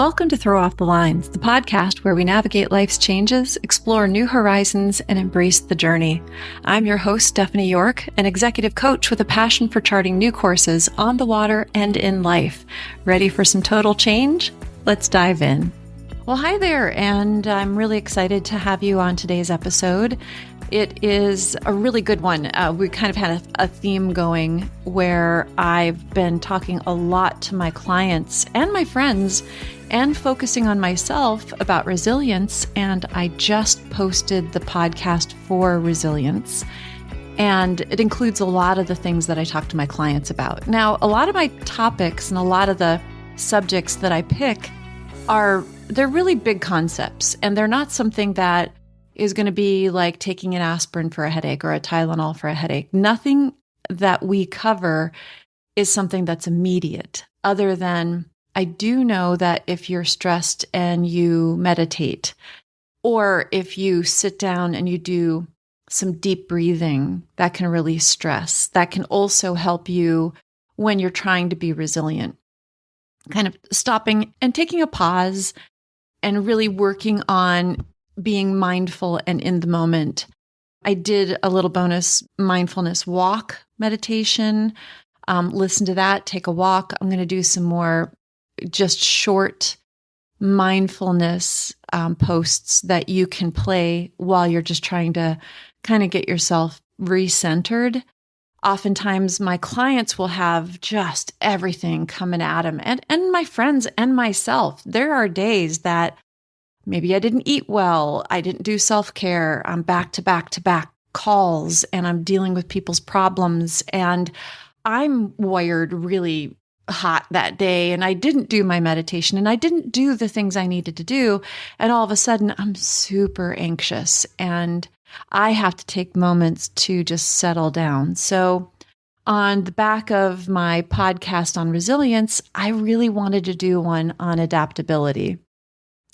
Welcome to Throw Off the Lines, the podcast where we navigate life's changes, explore new horizons, and embrace the journey. I'm your host, Stephanie York, an executive coach with a passion for charting new courses on the water and in life. Ready for some total change? Let's dive in. Well, hi there, and I'm really excited to have you on today's episode. It is a really good one. We kind of had a theme going where I've been talking a lot to my clients and my friends and focusing on myself about resilience. And I just posted the podcast for resilience. And it includes a lot of the things that I talk to my clients about. Now, a lot of my topics and a lot of the subjects that I pick they're really big concepts, and they're not something that is going to be like taking an aspirin for a headache or a Tylenol for a headache. Nothing that we cover is something that's immediate, other than I do know that if you're stressed and you meditate, or if you sit down and you do some deep breathing, that can release stress. That can also help you when you're trying to be resilient. Kind of stopping and taking a pause and really working on being mindful and in the moment. I did a little bonus mindfulness walk meditation. Listen to that, take a walk. I'm going to do some more just short mindfulness posts that you can play while you're just trying to kind of get yourself recentered. Oftentimes my clients will have just everything coming at them, and my friends and myself. There are days that maybe I didn't eat well, I didn't do self-care, I'm back to back to back calls, and I'm dealing with people's problems, and I'm wired really hot that day, and I didn't do my meditation, and I didn't do the things I needed to do, and all of a sudden I'm super anxious, and I have to take moments to just settle down. So on the back of my podcast on resilience, I really wanted to do one on adaptability.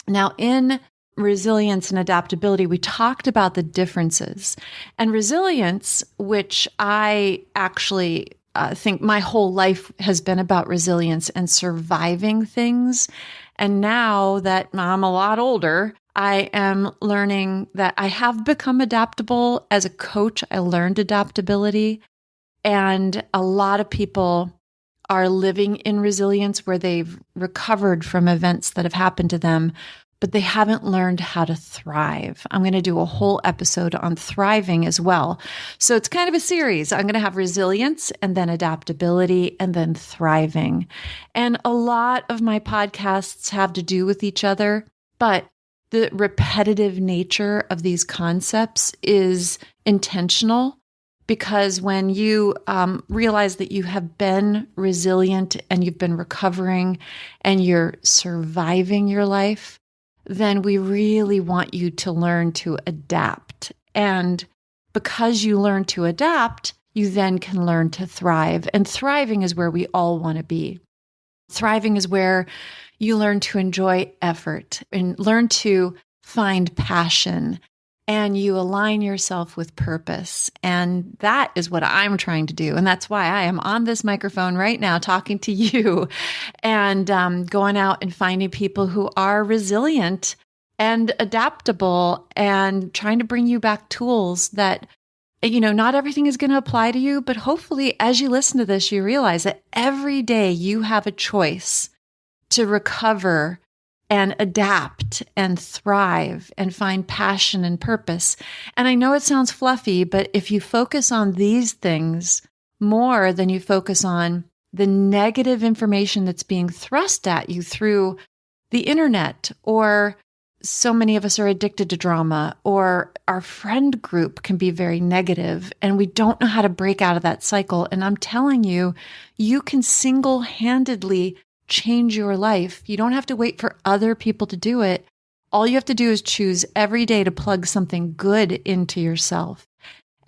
Now, in resilience and adaptability, we talked about the differences. And resilience, which I actually think my whole life has been about resilience and surviving things. And now that I'm a lot older, I am learning that I have become adaptable. As a coach, I learned adaptability. And a lot of people are living in resilience where they've recovered from events that have happened to them, but they haven't learned how to thrive. I'm going to do a whole episode on thriving as well. So it's kind of a series. I'm going to have resilience and then adaptability and then thriving. And a lot of my podcasts have to do with each other, but the repetitive nature of these concepts is intentional, because when you realize that you have been resilient and you've been recovering and you're surviving your life, then we really want you to learn to adapt. And because you learn to adapt, you then can learn to thrive. And thriving is where we all want to be. Thriving is where you learn to enjoy effort and learn to find passion, and you align yourself with purpose. And that is what I'm trying to do. And that's why I am on this microphone right now talking to you and going out and finding people who are resilient and adaptable and trying to bring you back tools that, not everything is going to apply to you, but hopefully as you listen to this, you realize that every day you have a choice to recover and adapt and thrive and find passion and purpose. And I know it sounds fluffy, but if you focus on these things more than you focus on the negative information that's being thrust at you through the internet, or so many of us are addicted to drama, or our friend group can be very negative and we don't know how to break out of that cycle. And I'm telling you, you can single-handedly change your life. You don't have to wait for other people to do it. All you have to do is choose every day to plug something good into yourself.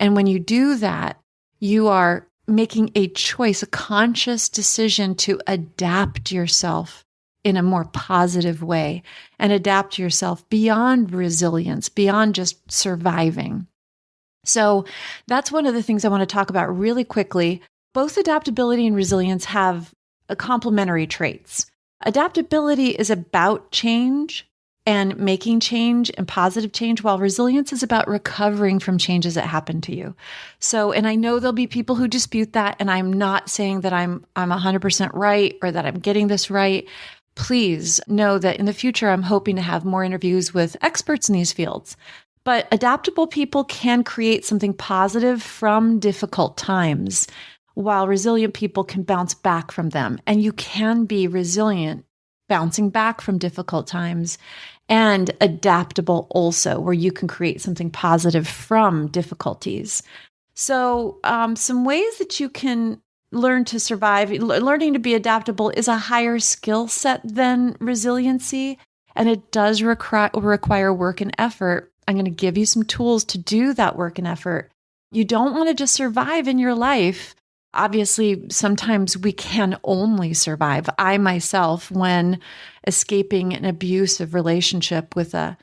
And when you do that, you are making a choice, a conscious decision to adapt yourself in a more positive way and adapt yourself beyond resilience, beyond just surviving. So that's one of the things I want to talk about really quickly. Both adaptability and resilience have complementary traits. Adaptability is about change and making change and positive change, while resilience is about recovering from changes that happen to you. So, and I know there'll be people who dispute that, and I'm not saying that I'm 100% right or that I'm getting this right. Please know that in the future, I'm hoping to have more interviews with experts in these fields. But adaptable people can create something positive from difficult times, while resilient people can bounce back from them. And you can be resilient, bouncing back from difficult times, and adaptable also, where you can create something positive from difficulties. So, some ways that you can learn to survive, learning to be adaptable is a higher skill set than resiliency, and it does require work and effort. I'm going to give you some tools to do that work and effort. You don't want to just survive in your life. Obviously, sometimes we can only survive. I myself, when escaping an abusive relationship with a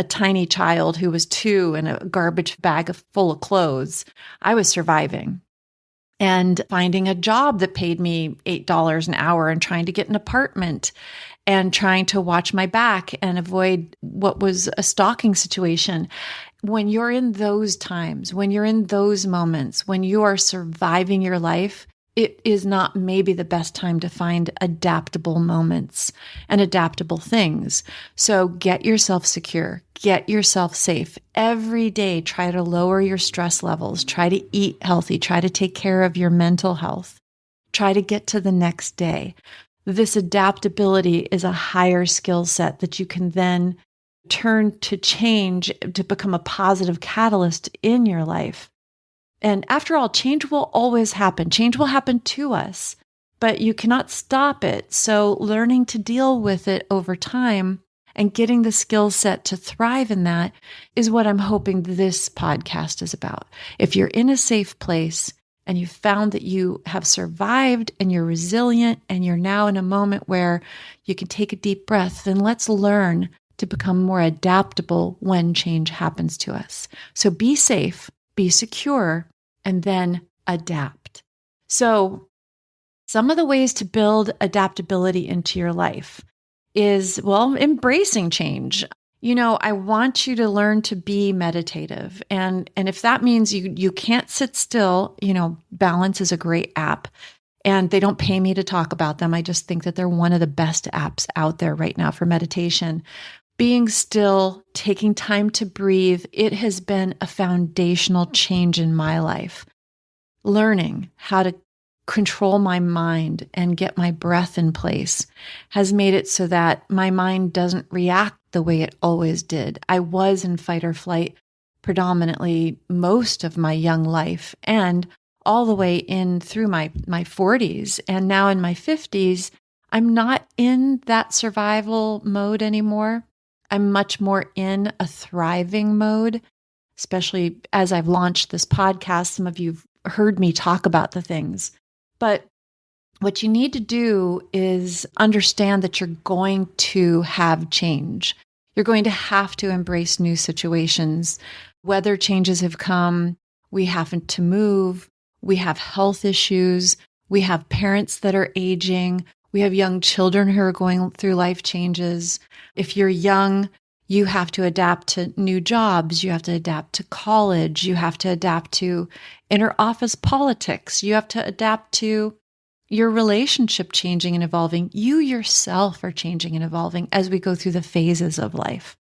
tiny child who was 2 and a garbage bag full of clothes, I was surviving. And finding a job that paid me $8 an hour and trying to get an apartment and trying to watch my back and avoid what was a stalking situation. When you're in those times, when you're in those moments, when you are surviving your life, it is not maybe the best time to find adaptable moments and adaptable things. So get yourself secure, get yourself safe. Every day, try to lower your stress levels, try to eat healthy, try to take care of your mental health, try to get to the next day. This adaptability is a higher skill set that you can then turn to change to become a positive catalyst in your life. And after all, change will always happen. Change will happen to us, but you cannot stop it. So learning to deal with it over time and getting the skill set to thrive in that is what I'm hoping this podcast is about. If you're in a safe place and you found that you have survived and you're resilient and you're now in a moment where you can take a deep breath, then let's learn to become more adaptable when change happens to us. So be safe, be secure, and then adapt. So some of the ways to build adaptability into your life is, well, embracing change. You know, I want you to learn to be meditative. And if that means you can't sit still, you know, Balance is a great app. And they don't pay me to talk about them. I just think that they're one of the best apps out there right now for meditation. Being still, taking time to breathe, it has been a foundational change in my life. Learning how to control my mind and get my breath in place has made it so that my mind doesn't react the way it always did. I was in fight or flight predominantly most of my young life and all the way in through my 40s. And now in my 50s, I'm not in that survival mode anymore. I'm much more in a thriving mode, especially as I've launched this podcast. Some of you've heard me talk about the things. But what you need to do is understand that you're going to have change. You're going to have to embrace new situations. Weather changes have come. We happen to move. We have health issues. We have parents that are aging. We have young children who are going through life changes. If you're young, you have to adapt to new jobs. You have to adapt to college. You have to adapt to inter-office politics. You have to adapt to your relationship changing and evolving. You yourself are changing and evolving as we go through the phases of life.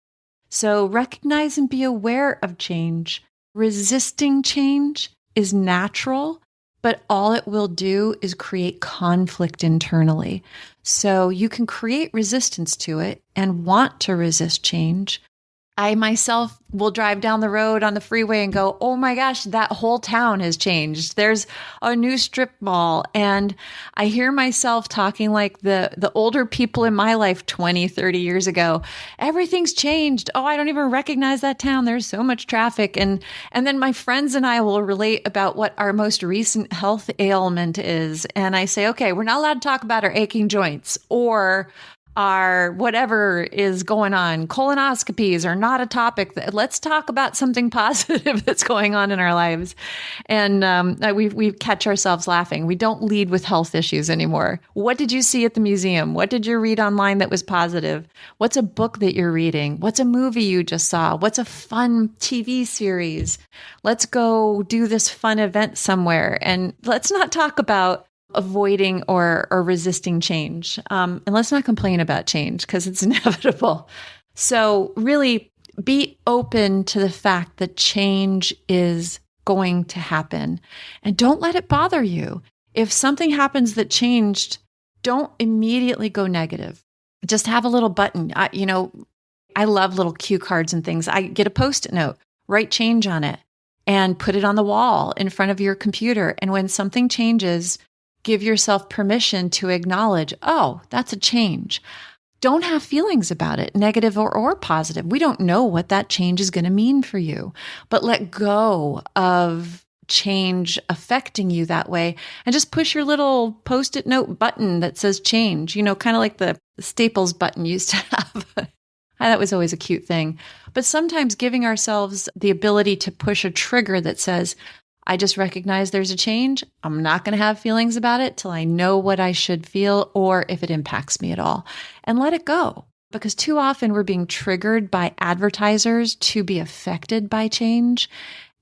So recognize and be aware of change. Resisting change is natural, but all it will do is create conflict internally. So you can create resistance to it and want to resist change. I myself will drive down the road on the freeway and go, oh my gosh, that whole town has changed. There's a new strip mall. And I hear myself talking like the older people in my life 20, 30 years ago. Everything's changed. Oh, I don't even recognize that town. There's so much traffic. And then my friends and I will relate about what our most recent health ailment is. And I say, okay, we're not allowed to talk about our aching joints or our whatever is going on. Colonoscopies are not a topic. Let's talk about something positive that's going on in our lives. And we catch ourselves laughing. We don't lead with health issues anymore. What did you see at the museum? What did you read online that was positive? What's a book that you're reading? What's a movie you just saw? What's a fun TV series? Let's go do this fun event somewhere. And let's not talk about avoiding or resisting change. And let's not complain about change because it's inevitable. So really be open to the fact that change is going to happen and don't let it bother you. If something happens that changed, don't immediately go negative. Just have a little button. I love little cue cards and things. I get a Post-it note, write change on it and put it on the wall in front of your computer. And when something changes, give yourself permission to acknowledge, oh, that's a change. Don't have feelings about it, negative or positive. We don't know what that change is going to mean for you, but let go of change affecting you that way and just push your little Post-it note button that says change, kind of like the Staples button used to have. That was always a cute thing. But sometimes giving ourselves the ability to push a trigger that says, I just recognize there's a change. I'm not going to have feelings about it till I know what I should feel or if it impacts me at all. And let it go. Because too often we're being triggered by advertisers to be affected by change.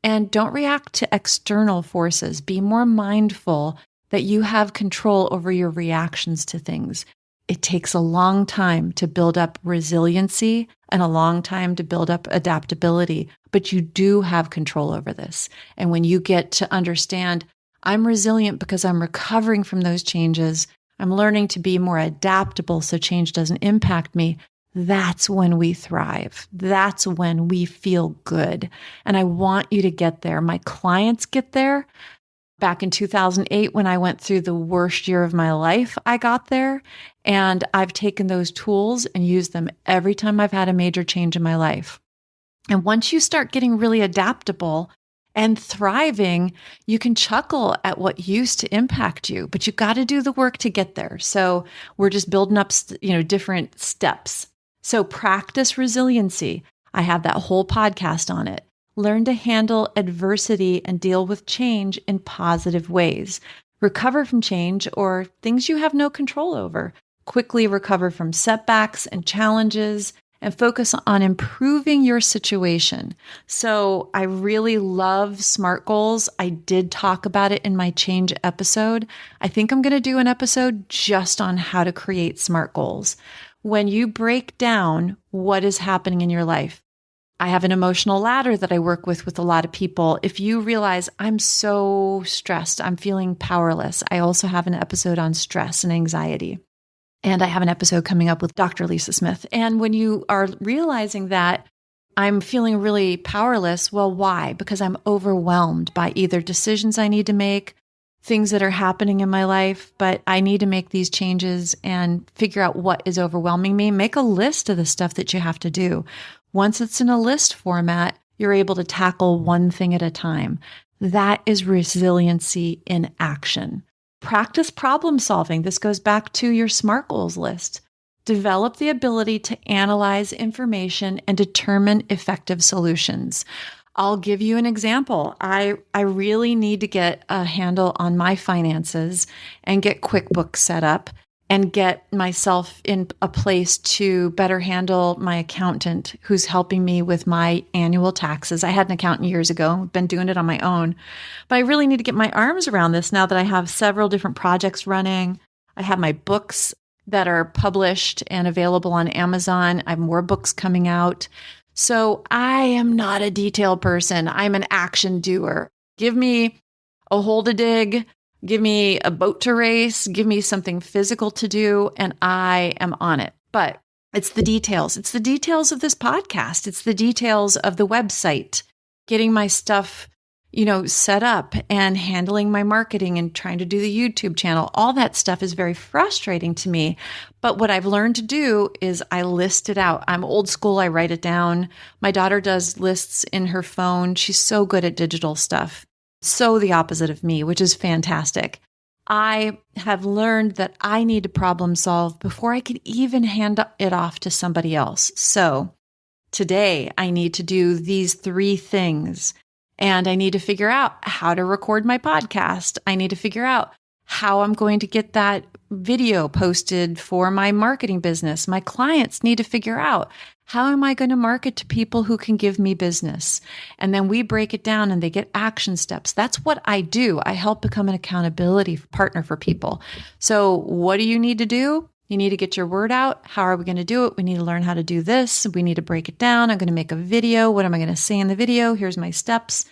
And don't react to external forces. Be more mindful that you have control over your reactions to things. It takes a long time to build up resiliency and a long time to build up adaptability, but you do have control over this. And when you get to understand, I'm resilient because I'm recovering from those changes, I'm learning to be more adaptable so change doesn't impact me, that's when we thrive. That's when we feel good. And I want you to get there. My clients get there. Back in 2008, when I went through the worst year of my life, I got there. And I've taken those tools and used them every time I've had a major change in my life. And once you start getting really adaptable and thriving, you can chuckle at what used to impact you, but you got to do the work to get there. So we're just building up, different steps. So practice resiliency. I have that whole podcast on it. Learn to handle adversity and deal with change in positive ways. Recover from change or things you have no control over. Quickly recover from setbacks and challenges and focus on improving your situation. So I really love SMART goals. I did talk about it in my change episode. I think I'm going to do an episode just on how to create SMART goals. When you break down what is happening in your life, I have an emotional ladder that I work with a lot of people. If you realize I'm so stressed, I'm feeling powerless, I also have an episode on stress and anxiety. And I have an episode coming up with Dr. Lisa Smith. And when you are realizing that I'm feeling really powerless, well, why? Because I'm overwhelmed by either decisions I need to make, things that are happening in my life, but I need to make these changes and figure out what is overwhelming me. Make a list of the stuff that you have to do. Once it's in a list format, you're able to tackle one thing at a time. That is resiliency in action. Practice problem solving. This goes back to your SMART goals list. Develop the ability to analyze information and determine effective solutions. I'll give you an example. I really need to get a handle on my finances and get QuickBooks set up and get myself in a place to better handle my accountant who's helping me with my annual taxes. I had an accountant years ago, I've been doing it on my own, but I really need to get my arms around this now that I have several different projects running. I have my books that are published and available on Amazon. I have more books coming out. So I am not a detail person. I'm an action doer. Give me a hole to dig, give me a boat to race, give me something physical to do, and I am on it. But it's the details. It's the details of this podcast. It's the details of the website, getting my stuff, set up and handling my marketing and trying to do the YouTube channel. All that stuff is very frustrating to me. But what I've learned to do is I list it out. I'm old school. I write it down. My daughter does lists in her phone. She's so good at digital stuff. So the opposite of me, which is fantastic. I have learned that I need to problem solve before I can even hand it off to somebody else. So today I need to do these 3 things, and I need to figure out how to record my podcast. I need to figure out how I'm going to get that video posted for my marketing business. My clients need to figure out, how am I going to market to people who can give me business? And then we break it down and they get action steps. That's what I do. I help become an accountability partner for people. So what do you need to do? You need to get your word out. How are we going to do it? We need to learn how to do this. We need to break it down. I'm going to make a video. What am I going to say in the video? Here's my steps.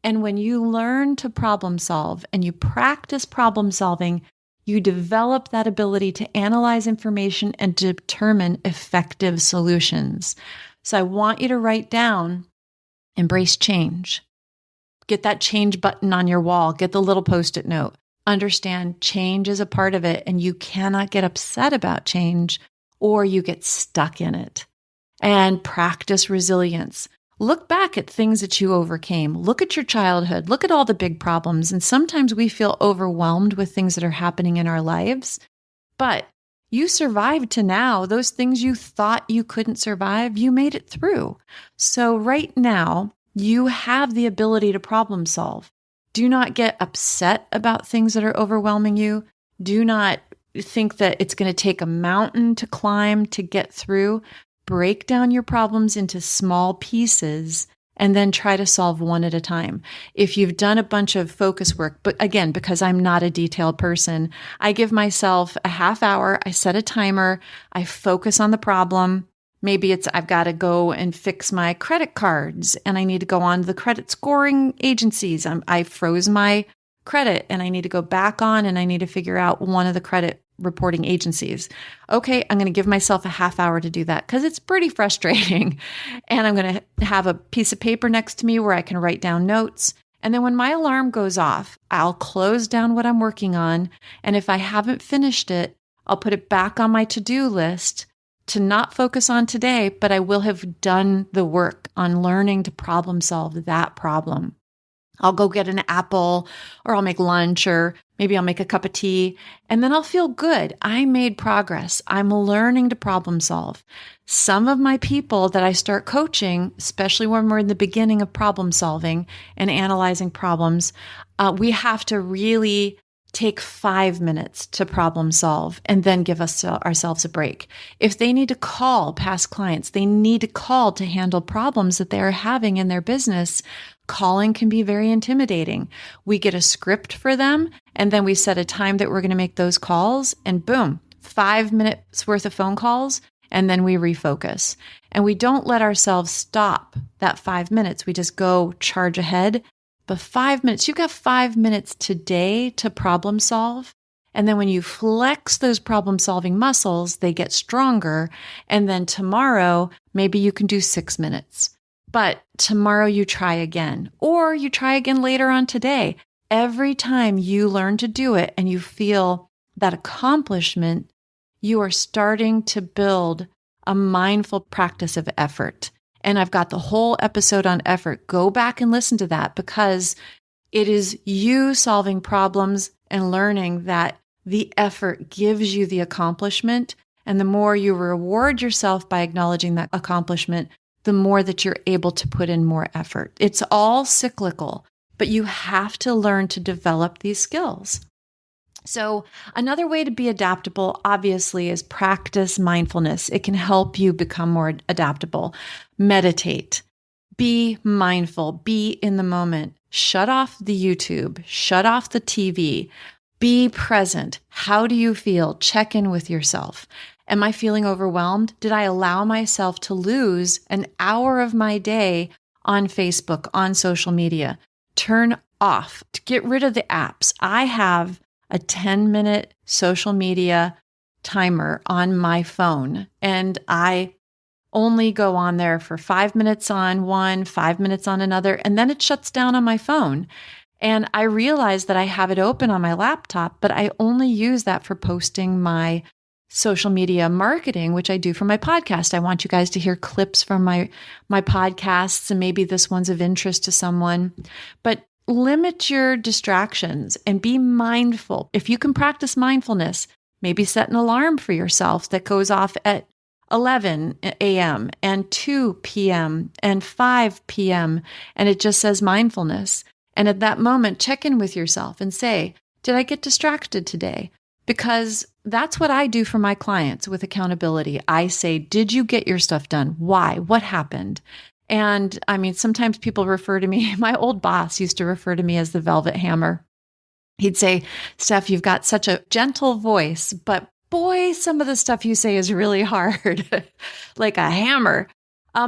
And when you learn to problem solve and you practice problem solving, you develop that ability to analyze information and determine effective solutions. So I want you to write down, embrace change. Get that change button on your wall. Get the little Post-it note. Understand change is a part of it, and you cannot get upset about change or you get stuck in it. And practice resilience. Look back at things that you overcame. Look at your childhood. Look at all the big problems. And sometimes we feel overwhelmed with things that are happening in our lives. But you survived to now. Those things you thought you couldn't survive, you made it through. So right now, you have the ability to problem solve. Do not get upset about things that are overwhelming you. Do not think that it's going to take a mountain to climb to get through. Break down your problems into small pieces and then try to solve one at a time. If you've done a bunch of focus work, but again, because I'm not a detailed person, I give myself a half hour, I set a timer, I focus on the problem. Maybe it's I've got to go and fix my credit cards and I need to go on to the credit scoring agencies. I froze my credit and I need to go back on and I need to figure out one of the credit reporting agencies. Okay, I'm going to give myself a half hour to do that because it's pretty frustrating. And I'm going to have a piece of paper next to me where I can write down notes. And then when my alarm goes off, I'll close down what I'm working on. And if I haven't finished it, I'll put it back on my to-do list to not focus on today, but I will have done the work on learning to problem solve that problem. I'll go get an apple, or I'll make lunch, or maybe I'll make a cup of tea, and then I'll feel good. I made progress. I'm learning to problem solve. Some of my people that I start coaching, especially when we're in the beginning of problem solving and analyzing problems, we have to really take 5 minutes to problem solve and then give ourselves a break. If they need to call past clients, they need to call to handle problems that they're having in their business. Calling can be very intimidating. We get a script for them, and then we set a time that we're going to make those calls, and boom, 5 minutes worth of phone calls, and then we refocus. And we don't let ourselves stop that 5 minutes. We just go charge ahead. But 5 minutes, you've got 5 minutes today to problem solve. And then when you flex those problem solving muscles, they get stronger. And then tomorrow, maybe you can do 6 minutes. But tomorrow you try again, or you try again later on today. Every time you learn to do it and you feel that accomplishment, you are starting to build a mindful practice of effort. And I've got the whole episode on effort. Go back and listen to that because it is you solving problems and learning that the effort gives you the accomplishment. And the more you reward yourself by acknowledging that accomplishment, the more that you're able to put in more effort. It's all cyclical, but you have to learn to develop these skills. So another way to be adaptable, obviously, is practice mindfulness. It can help you become more adaptable. Meditate. Be mindful. Be in the moment. Shut off the YouTube. Shut off the TV. Be present. How do you feel? Check in with yourself. Am I feeling overwhelmed? Did I allow myself to lose an hour of my day on Facebook, on social media? Turn off. To get rid of the apps. I have a 10-minute social media timer on my phone, and I only go on there for 5 minutes on one, 5 minutes on another, and then it shuts down on my phone. And I realize that I have it open on my laptop, but I only use that for posting my social media marketing, which I do for my podcast. I want you guys to hear clips from my podcasts, and maybe this one's of interest to someone. But limit your distractions and be mindful. If you can practice mindfulness, maybe set an alarm for yourself that goes off at 11 a.m. and 2 p.m. and 5 p.m. and it just says mindfulness. And at that moment, check in with yourself and say, did I get distracted today? Because that's what I do for my clients with accountability. I say, did you get your stuff done? Why? What happened? And I mean, sometimes people refer to me, my old boss used to refer to me as the velvet hammer. He'd say, Steph, you've got such a gentle voice, but boy, some of the stuff you say is really hard, like a hammer.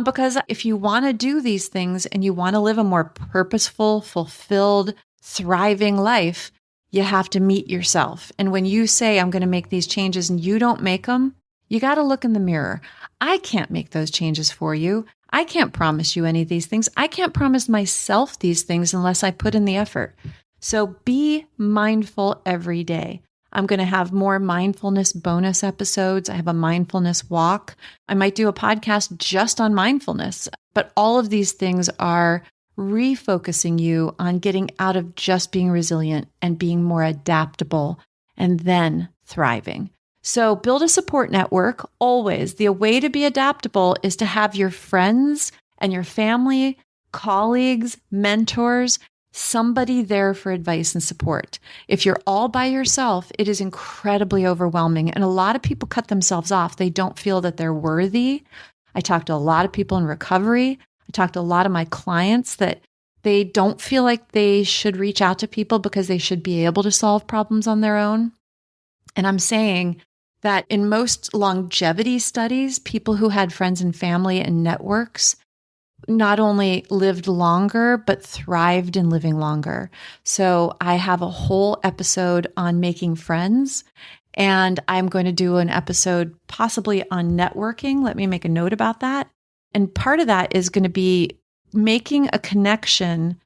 Because if you want to do these things and you want to live a more purposeful, fulfilled, thriving life, you have to meet yourself. And when you say, I'm going to make these changes and you don't make them, you got to look in the mirror. I can't make those changes for you. I can't promise you any of these things. I can't promise myself these things unless I put in the effort. So be mindful every day. I'm going to have more mindfulness bonus episodes. I have a mindfulness walk. I might do a podcast just on mindfulness, but all of these things are refocusing you on getting out of just being resilient and being more adaptable and then thriving. So build a support network always. The way to be adaptable is to have your friends and your family, colleagues, mentors, somebody there for advice and support. If you're all by yourself, it is incredibly overwhelming. And a lot of people cut themselves off. They don't feel that they're worthy. I talk to a lot of people in recovery. I talk to a lot of my clients that they don't feel like they should reach out to people because they should be able to solve problems on their own. And I'm saying that in most longevity studies, people who had friends and family and networks not only lived longer, but thrived in living longer. So I have a whole episode on making friends, and I'm going to do an episode possibly on networking. Let me make a note about that. And part of that is going to be making a connection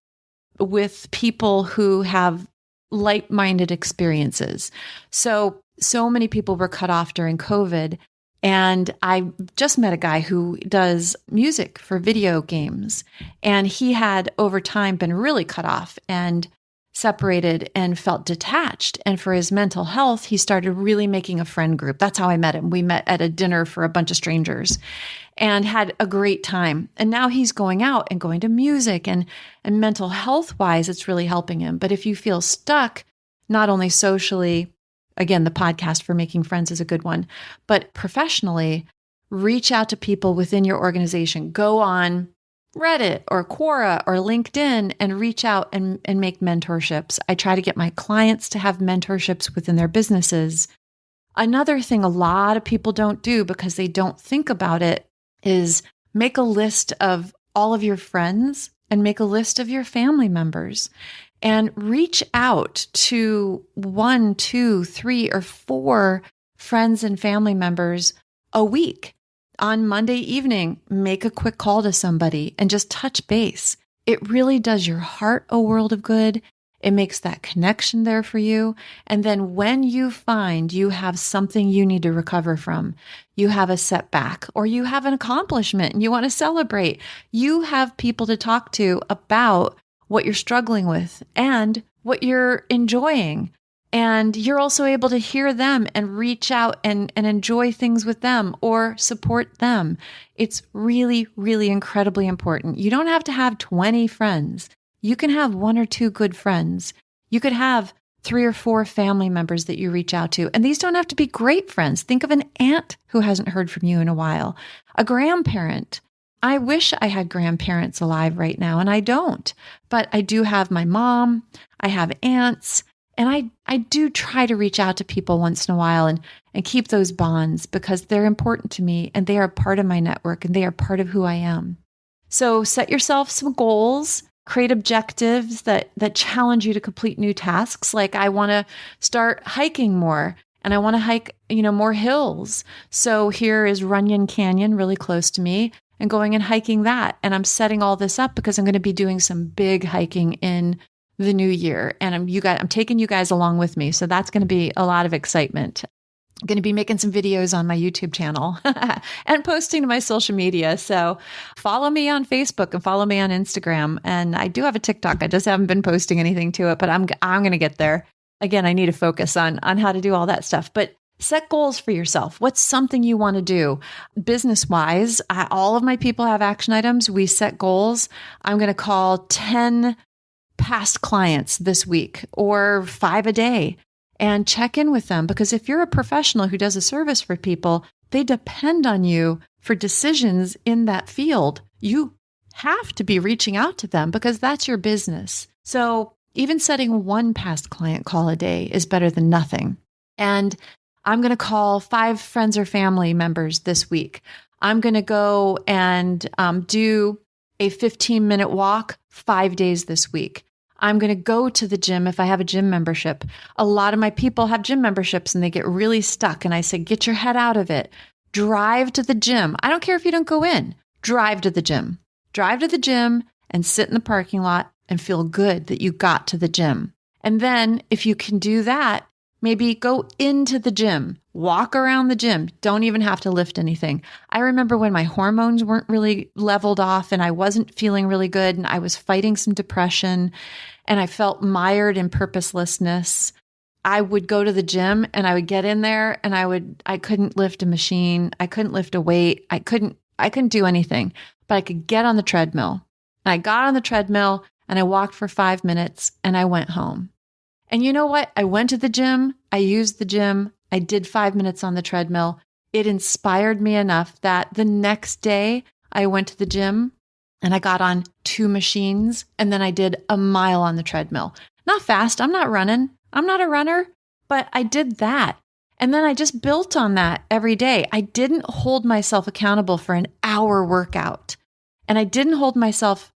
with people who have like-minded experiences. So many people were cut off during COVID. And I just met a guy who does music for video games. And he had over time been really cut off and separated and felt detached. And for his mental health, he started really making a friend group. That's how I met him. We met at a dinner for a bunch of strangers and had a great time. And now he's going out and going to music and mental health wise, it's really helping him. But if you feel stuck, not only socially, again, the podcast for making friends is a good one, but professionally, reach out to people within your organization. Go on Reddit or Quora or LinkedIn and reach out and make mentorships. I try to get my clients to have mentorships within their businesses. Another thing a lot of people don't do because they don't think about it is make a list of all of your friends and make a list of your family members. And reach out to 1, 2, 3, or 4 friends and family members a week. On Monday evening, make a quick call to somebody and just touch base. It really does your heart a world of good. It makes that connection there for you. And then when you find you have something you need to recover from, you have a setback or you have an accomplishment and you want to celebrate, you have people to talk to about what you're struggling with and what you're enjoying. And you're also able to hear them and reach out and enjoy things with them or support them. It's really, really incredibly important. You don't have to have 20 friends. You can have 1 or 2 good friends. You could have 3 or 4 family members that you reach out to. And these don't have to be great friends. Think of an aunt who hasn't heard from you in a while, a grandparent. I wish I had grandparents alive right now, and I don't. But I do have my mom, I have aunts, and I do try to reach out to people once in a while and keep those bonds because they're important to me and they are part of my network and they are part of who I am. So set yourself some goals, create objectives that challenge you to complete new tasks. Like I want to start hiking more and I want to hike, more hills. So here is Runyon Canyon really close to me. And going and hiking that. And I'm setting all this up because I'm going to be doing some big hiking in the new year. And I'm taking you guys along with me. So that's going to be a lot of excitement. I'm going to be making some videos on my YouTube channel and posting to my social media. So follow me on Facebook and follow me on Instagram. And I do have a TikTok. I just haven't been posting anything to it, but I'm going to get there. Again, I need to focus on how to do all that stuff. But set goals for yourself. What's something you want to do? Business-wise, all of my people have action items. We set goals. I'm going to call 10 past clients this week or 5 a day and check in with them. Because if you're a professional who does a service for people, they depend on you for decisions in that field. You have to be reaching out to them because that's your business. So even setting one past client call a day is better than nothing. And I'm going to call 5 friends or family members this week. I'm going to go and do a 15-minute walk 5 days this week. I'm going to go to the gym if I have a gym membership. A lot of my people have gym memberships and they get really stuck. And I say, get your head out of it. Drive to the gym. I don't care if you don't go in. Drive to the gym. Drive to the gym and sit in the parking lot and feel good that you got to the gym. And then if you can do that, maybe go into the gym, walk around the gym. Don't even have to lift anything. I remember when my hormones weren't really leveled off and I wasn't feeling really good and I was fighting some depression and I felt mired in purposelessness. I would go to the gym and I would get in there and I couldn't lift a machine. I couldn't lift a weight. I couldn't do anything, but I could get on the treadmill. And I got on the treadmill and I walked for 5 minutes and I went home. And you know what? I went to the gym. I used the gym. I did 5 minutes on the treadmill. It inspired me enough that the next day I went to the gym and I got on 2 machines and then I did a mile on the treadmill. Not fast. I'm not running. I'm not a runner, but I did that. And then I just built on that every day. I didn't hold myself accountable for an hour workout. And I didn't hold myself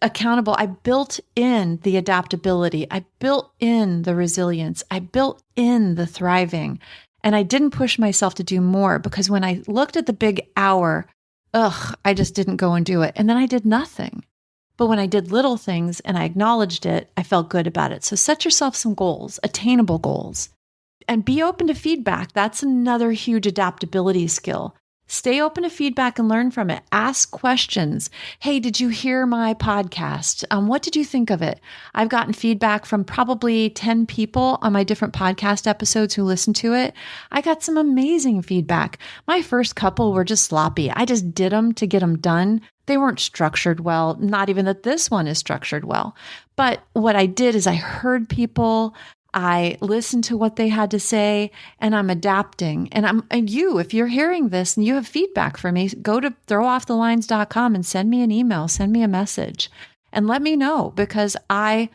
accountable. I built in the adaptability. I built in the resilience. I built in the thriving. And I didn't push myself to do more because when I looked at the big hour, I just didn't go and do it. And then I did nothing. But when I did little things and I acknowledged it, I felt good about it. So set yourself some goals, attainable goals, and be open to feedback. That's another huge adaptability skill. Stay open to feedback and learn from it. Ask questions. Hey, did you hear my podcast? What did you think of it? I've gotten feedback from probably 10 people on my different podcast episodes who listened to it. I got some amazing feedback. My first couple were just sloppy. I just did them to get them done. They weren't structured well. Not even that this one is structured well. But what I did is I heard people. I listened to what they had to say and I'm adapting. And if you're hearing this and you have feedback for me, go to throwoffTheLines.com and send me an email, send me a message and let me know because I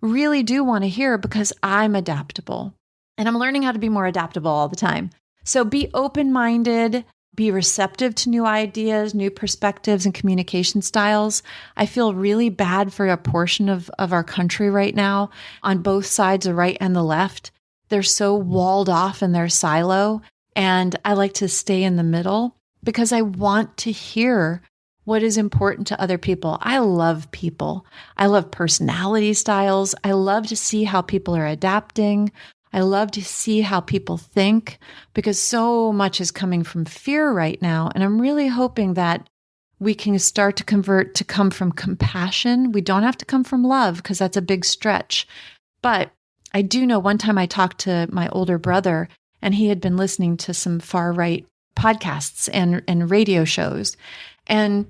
really do want to hear because I'm adaptable and I'm learning how to be more adaptable all the time. So be open-minded, be receptive to new ideas, new perspectives, and communication styles. I feel really bad for a portion of our country right now on both sides, the right and the left. They're so walled off in their silo. And I like to stay in the middle because I want to hear what is important to other people. I love people. I love personality styles. I love to see how people are adapting. I love to see how people think because so much is coming from fear right now. And I'm really hoping that we can start to convert to come from compassion. We don't have to come from love because that's a big stretch. But I do know one time I talked to my older brother and he had been listening to some far right podcasts and radio shows. And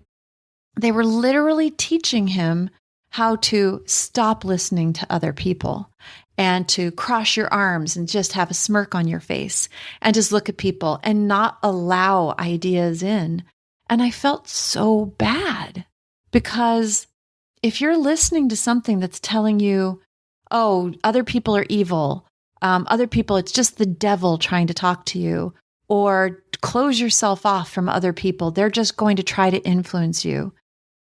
they were literally teaching him how to stop listening to other people and to cross your arms and just have a smirk on your face and just look at people and not allow ideas in. And I felt so bad because if you're listening to something that's telling you, oh, other people are evil, other people, it's just the devil trying to talk to you, or close yourself off from other people, they're just going to try to influence you,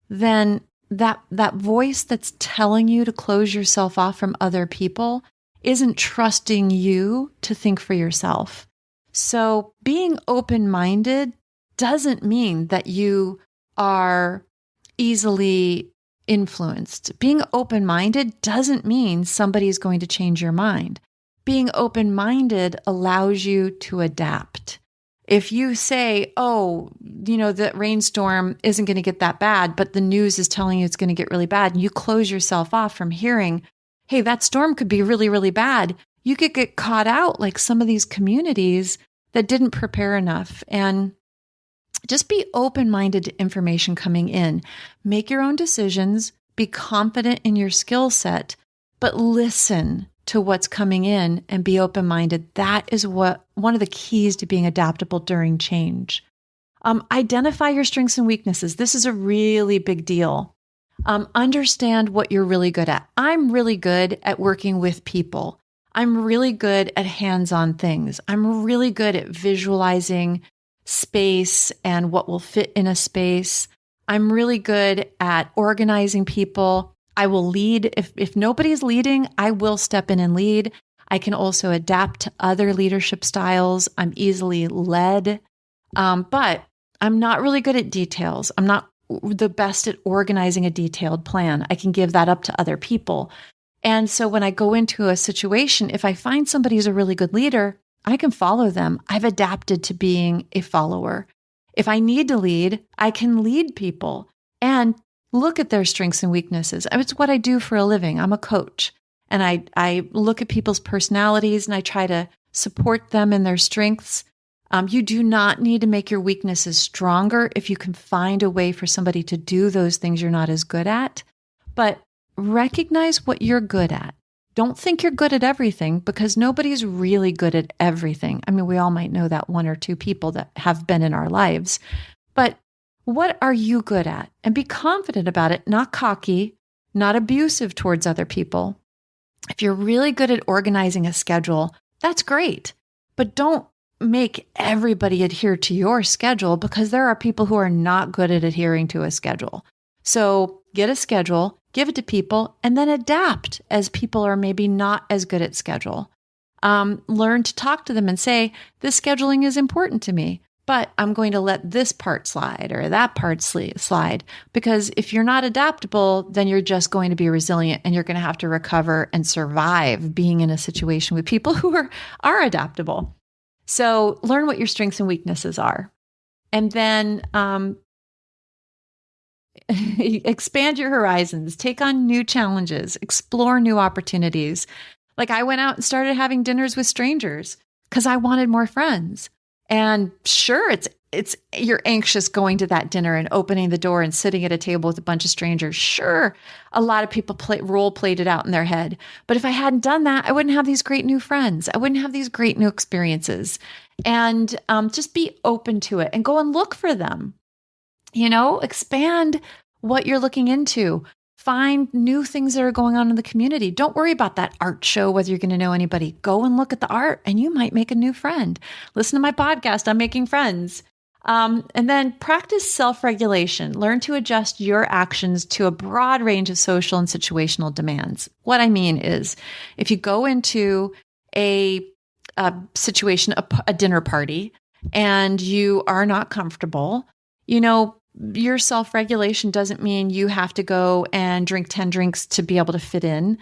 then that voice that's telling you to close yourself off from other people isn't trusting you to think for yourself. So being open-minded doesn't mean that you are easily influenced. Being open-minded doesn't mean somebody is going to change your mind. being open-minded allows you to adapt. If you say, oh, the rainstorm isn't going to get that bad, but the news is telling you it's going to get really bad, and you close yourself off from hearing, hey, that storm could be really, really bad, you could get caught out like some of these communities that didn't prepare enough. And just be open-minded to information coming in. Make your own decisions, be confident in your skill set, but listen to what's coming in and be open-minded. That is one of the keys to being adaptable during change. Identify your strengths and weaknesses. This is a really big deal. Understand what you're really good at. I'm really good at working with people. I'm really good at hands-on things. I'm really good at visualizing space and what will fit in a space. I'm really good at organizing people. I will lead. If nobody's leading, I will step in and lead. I can also adapt to other leadership styles. I'm easily led, but I'm not really good at details. I'm not the best at organizing a detailed plan. I can give that up to other people. And so when I go into a situation, if I find somebody who's a really good leader, I can follow them. I've adapted to being a follower. If I need to lead, I can lead people and look at their strengths and weaknesses. It's what I do for a living. I'm a coach, and I look at people's personalities and I try to support them in their strengths. You do not need to make your weaknesses stronger if you can find a way for somebody to do those things you're not as good at. But recognize what you're good at. Don't think you're good at everything, because nobody's really good at everything. I mean, we all might know that one or two people that have been in our lives, but what are you good at? And be confident about it, not cocky, not abusive towards other people. If you're really good at organizing a schedule, that's great, but don't make everybody adhere to your schedule, because there are people who are not good at adhering to a schedule. So get a schedule, give it to people, and then adapt as people are maybe not as good at schedule. Learn to talk to them and say, this scheduling is important to me, but I'm going to let this part slide or that part slide. Because if you're not adaptable, then you're just going to be resilient, and you're going to have to recover and survive being in a situation with people who are adaptable. So learn what your strengths and weaknesses are. And then expand your horizons, take on new challenges, explore new opportunities. Like I went out and started having dinners with strangers because I wanted more friends. And sure, it's you're anxious going to that dinner and opening the door and sitting at a table with a bunch of strangers. Sure, a lot of people role played it out in their head. But if I hadn't done that, I wouldn't have these great new friends. I wouldn't have these great new experiences. And just be open to it and go and look for them. Expand what you're looking into. Find new things that are going on in the community. Don't worry about that art show, whether you're going to know anybody. Go and look at the art, and you might make a new friend. Listen to my podcast on making friends. And then practice self-regulation. Learn to adjust your actions to a broad range of social and situational demands. What I mean is, if you go into a situation, a dinner party, and you are not comfortable, your self-regulation doesn't mean you have to go and drink 10 drinks to be able to fit in.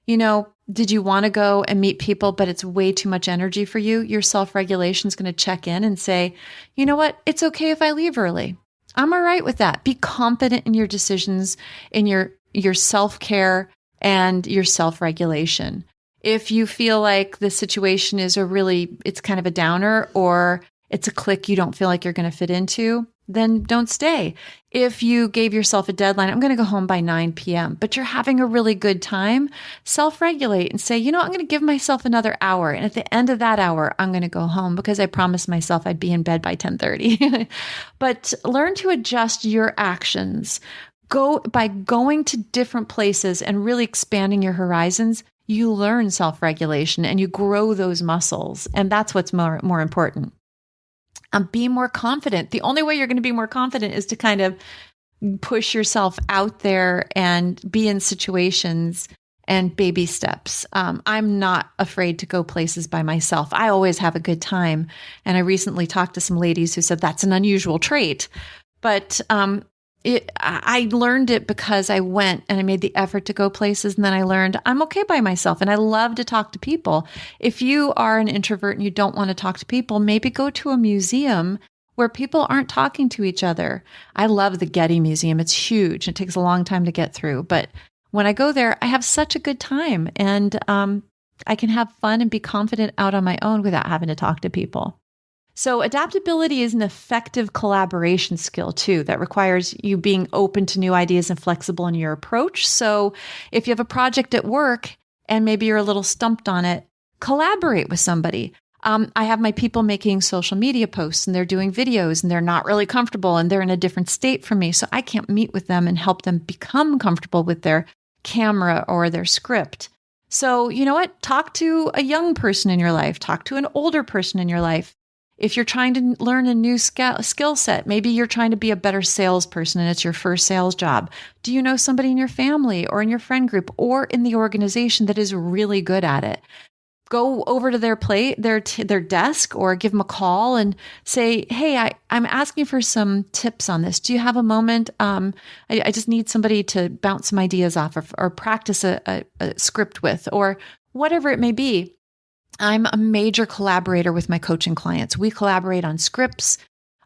Did you want to go and meet people, but it's way too much energy for you? Your self-regulation is going to check in and say, you know what? It's okay if I leave early. I'm all right with that. Be confident in your decisions, in your self-care and your self-regulation. If you feel like the situation is it's kind of a downer, or it's a clique you don't feel like you're going to fit into, then don't stay. If you gave yourself a deadline, I'm going to go home by 9 p.m., but you're having a really good time, self-regulate and say, I'm going to give myself another hour. And at the end of that hour, I'm going to go home because I promised myself I'd be in bed by 10:30. But learn to adjust your actions. By going to different places and really expanding your horizons, you learn self-regulation and you grow those muscles. And that's what's more important. Be more confident. The only way you're going to be more confident is to kind of push yourself out there and be in situations and baby steps. I'm not afraid to go places by myself. I always have a good time. And I recently talked to some ladies who said that's an unusual trait. But I learned it because I went and I made the effort to go places. And then I learned I'm okay by myself and I love to talk to people. If you are an introvert and you don't want to talk to people, maybe go to a museum where people aren't talking to each other. I love the Getty Museum. It's huge. It takes a long time to get through. But when I go there, I have such a good time and I can have fun and be confident out on my own without having to talk to people. So adaptability is an effective collaboration skill too that requires you being open to new ideas and flexible in your approach. So if you have a project at work and maybe you're a little stumped on it, collaborate with somebody. I have my people making social media posts and they're doing videos and they're not really comfortable and they're in a different state from me. So I can't meet with them and help them become comfortable with their camera or their script. So you know what? Talk to a young person in your life. Talk to an older person in your life. If you're trying to learn a new skill set, maybe you're trying to be a better salesperson and it's your first sales job. Do you know somebody in your family or in your friend group or in the organization that is really good at it? Go over to their desk or give them a call and say, hey, I'm asking for some tips on this. Do you have a moment? I just need somebody to bounce some ideas off of or practice a script with or whatever it may be. I'm a major collaborator with my coaching clients. We collaborate on scripts,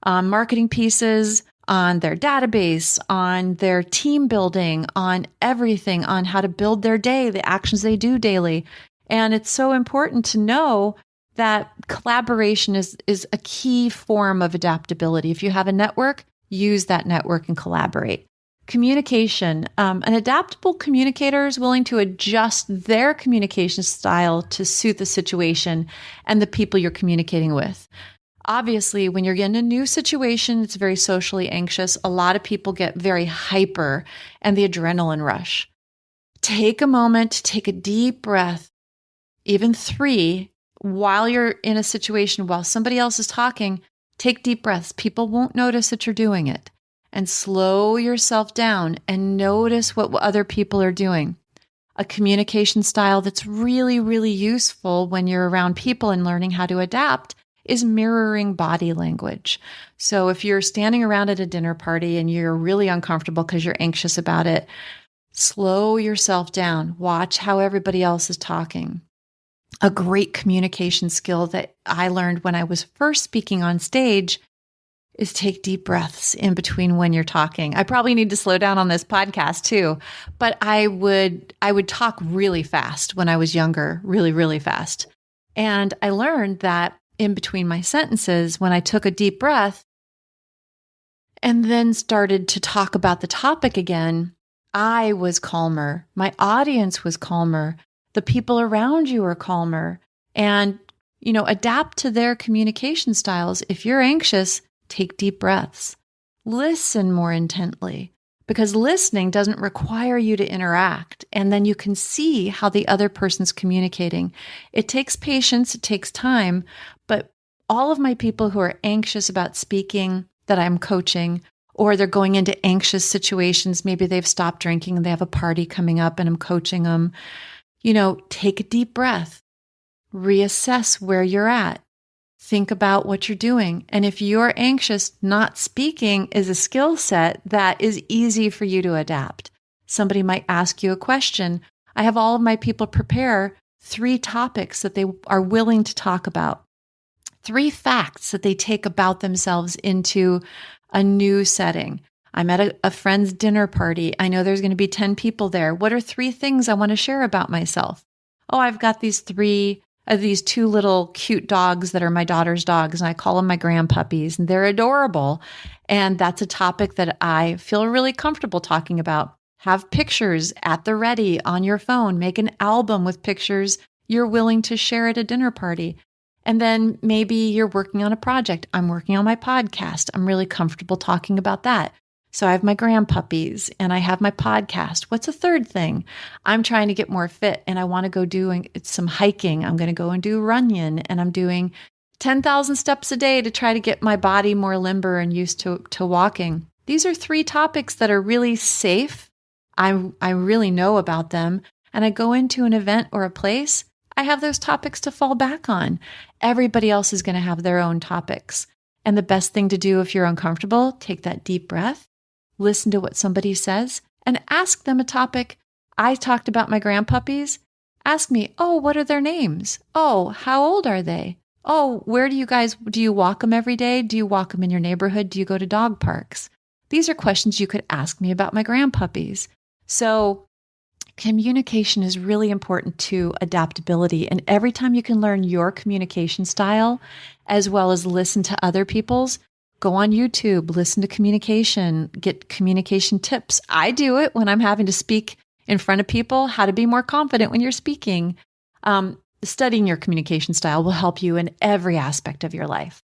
on marketing pieces, on their database, on their team building, on everything, on how to build their day, the actions they do daily. And it's so important to know that collaboration is a key form of adaptability. If you have a network, use that network and collaborate. Communication. An adaptable communicator is willing to adjust their communication style to suit the situation and the people you're communicating with. Obviously, when you're in a new situation, it's very socially anxious. A lot of people get very hyper and the adrenaline rush. Take a moment, take a deep breath, even 3, while you're in a situation, while somebody else is talking, take deep breaths. People won't notice that you're doing it. And slow yourself down and notice what other people are doing. A communication style that's really, really useful when you're around people and learning how to adapt is mirroring body language. So if you're standing around at a dinner party and you're really uncomfortable because you're anxious about it, slow yourself down. Watch how everybody else is talking. A great communication skill that I learned when I was first speaking on stage is take deep breaths in between when you're talking. I probably need to slow down on this podcast too, but I would talk really fast when I was younger, really, really fast. And I learned that in between my sentences, when I took a deep breath and then started to talk about the topic again, I was calmer. My audience was calmer. The people around you are calmer. And, adapt to their communication styles. If you're anxious, take deep breaths. Listen more intently because listening doesn't require you to interact. And then you can see how the other person's communicating. It takes patience. It takes time. But all of my people who are anxious about speaking that I'm coaching, or they're going into anxious situations, maybe they've stopped drinking and they have a party coming up and I'm coaching them, take a deep breath, reassess where you're at. Think about what you're doing. And if you're anxious, not speaking is a skill set that is easy for you to adapt. Somebody might ask you a question. I have all of my people prepare 3 topics that they are willing to talk about, 3 facts that they take about themselves into a new setting. I'm at a friend's dinner party. I know there's going to be 10 people there. What are 3 things I want to share about myself? Oh, I've got these 2 little cute dogs that are my daughter's dogs, and I call them my grandpuppies, and they're adorable. And that's a topic that I feel really comfortable talking about. Have pictures at the ready on your phone. Make an album with pictures you're willing to share at a dinner party. And then maybe you're working on a project. I'm working on my podcast. I'm really comfortable talking about that. So I have my grandpuppies and I have my podcast. What's a third thing? I'm trying to get more fit and I want to go doing some hiking. I'm going to go and do Runyon and I'm doing 10,000 steps a day to try to get my body more limber and used to walking. These are 3 topics that are really safe. I really know about them. And I go into an event or a place, I have those topics to fall back on. Everybody else is going to have their own topics. And the best thing to do if you're uncomfortable, take that deep breath. listen to what somebody says and ask them a topic. I talked about my grandpuppies. Ask me, oh, what are their names? Oh, how old are they? Oh, where do you walk them every day? Do you walk them in your neighborhood? Do you go to dog parks? These are questions you could ask me about my grandpuppies. So communication is really important to adaptability. And every time you can learn your communication style, as well as listen to other people's, go on YouTube, listen to communication, get communication tips. I do it when I'm having to speak in front of people, how to be more confident when you're speaking. Studying your communication style will help you in every aspect of your life.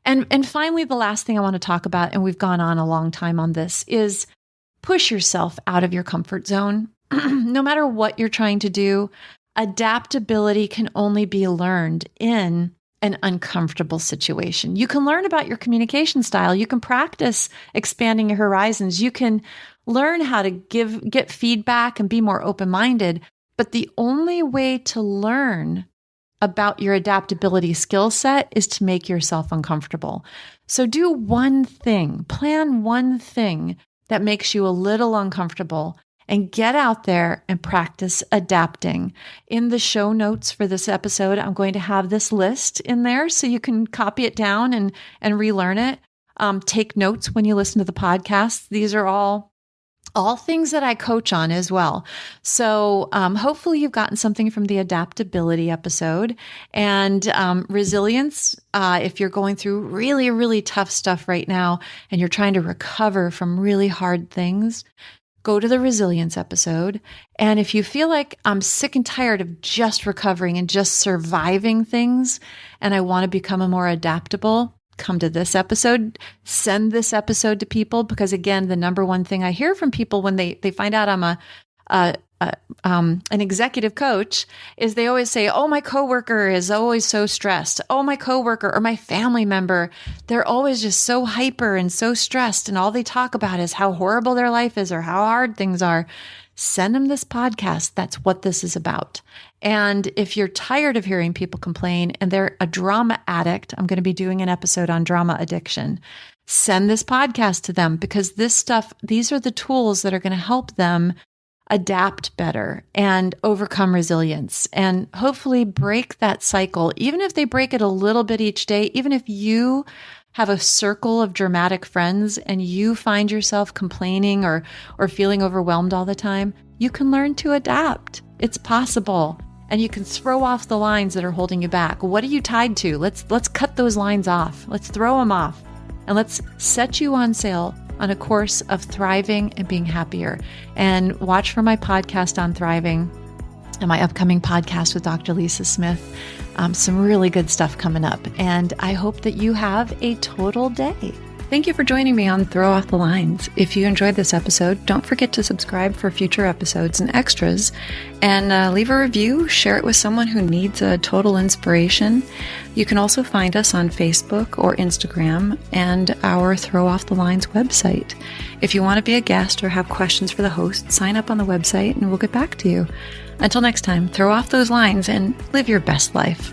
And finally, the last thing I want to talk about, and we've gone on a long time on this, is push yourself out of your comfort zone. No matter what you're trying to do, adaptability can only be learned in an uncomfortable situation. You can learn about your communication style. You can practice expanding your horizons. You can learn how to get feedback and be more open-minded. But the only way to learn about your adaptability skill set is to make yourself uncomfortable. So do one thing, plan one thing that makes you a little uncomfortable, and get out there and practice adapting. In the show notes for this episode, I'm going to have this list in there so you can copy it down and relearn it. Take notes when you listen to the podcast. These are all things that I coach on as well. So hopefully you've gotten something from the adaptability episode. And resilience, if you're going through really, really tough stuff right now and you're trying to recover from really hard things, go to the resilience episode. And if you feel like I'm sick and tired of just recovering and just surviving things, and I want to become a more adaptable, come to this episode. Send this episode to people, because again, the number one thing I hear from people when they find out I'm an executive coach is they always say, oh, my coworker is always so stressed. Oh, my coworker or my family member, they're always just so hyper and so stressed. And all they talk about is how horrible their life is or how hard things are. Send them this podcast. That's what this is about. And if you're tired of hearing people complain and they're a drama addict, I'm going to be doing an episode on drama addiction. Send this podcast to them, because these are the tools that are going to help them adapt better and overcome resilience and hopefully break that cycle. Even if they break it a little bit each day, even if you have a circle of dramatic friends and you find yourself complaining or feeling overwhelmed all the time, you can learn to adapt. It's possible. And you can throw off the lines that are holding you back. What are you tied to? Let's cut those lines off. Let's throw them off. And let's set you on sail on a course of thriving and being happier. And watch for my podcast on thriving and my upcoming podcast with Dr. Lisa Smith. Some really good stuff coming up. And I hope that you have a total day. Thank you for joining me on Throw Off the Lines. If you enjoyed this episode, don't forget to subscribe for future episodes and extras, and leave a review. Share it with someone who needs a total inspiration. You can also find us on Facebook or Instagram and our Throw Off the Lines website. If you want to be a guest or have questions for the host, sign up on the website and we'll get back to you. Until next time, throw off those lines and live your best life.